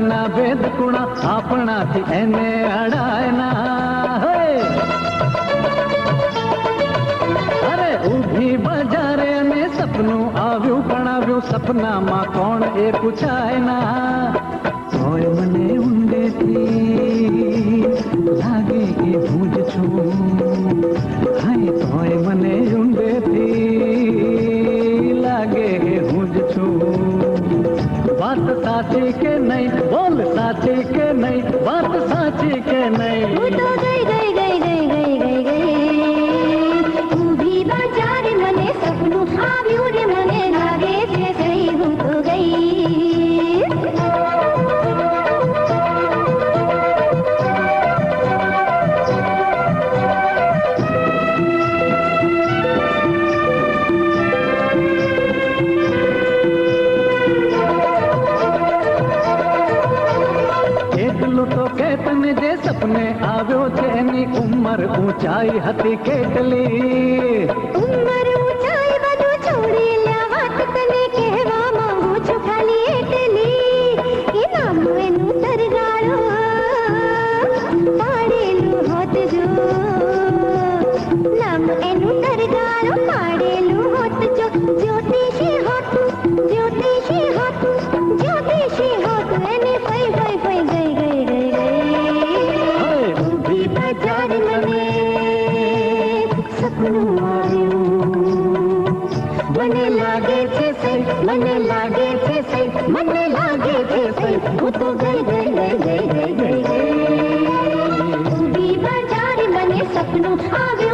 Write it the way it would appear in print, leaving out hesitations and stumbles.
ના ભેદ કુણા આપણાથી એને અડાય ના અરે ઊભી બજારે અને સપનું આવ્યું પણ આવ્યું સપનામાં કોણ એ પૂછાય ના તોય મને ઊંડેથી લાગે કે હું જ છું હાય તોય મને ઊંડેથી લાગે કે હું જ છું बात साची के नहीं बोल साची के नहीं बात साची के नहीं तू तो गई गई गई गई गई गई गई तू भी बाजार मने सपनू आव्यू रे मने लागे छे सही हूँ तो गई તો કે તને જે સપને આવ્યો છે એની ઉંમર ઊંચાઈ હતી કેટલી ઉંમર ઊંચાઈ બધું છોડી લ્યા વાત તને કહેવા માંગુ છું ખાલી એટલી એ નામ એનું તરગાળો પાડેલું હોત જો નામ એનું તરગાળો પાડેલું હોત જો જ્યોતિષી હોતું જ્યોતિષી હોતું જ્યોતિષી હોતું એને ફઈ ફઈ ફઈ ગઈ મને લાગે છે સહી મને લાગે છે સહી મને લાગે છે સહી હું તો ગઈ ગઈ ગઈ ગઈ ગઈ ગઈ ગઈ બજાર મને સપનું આવે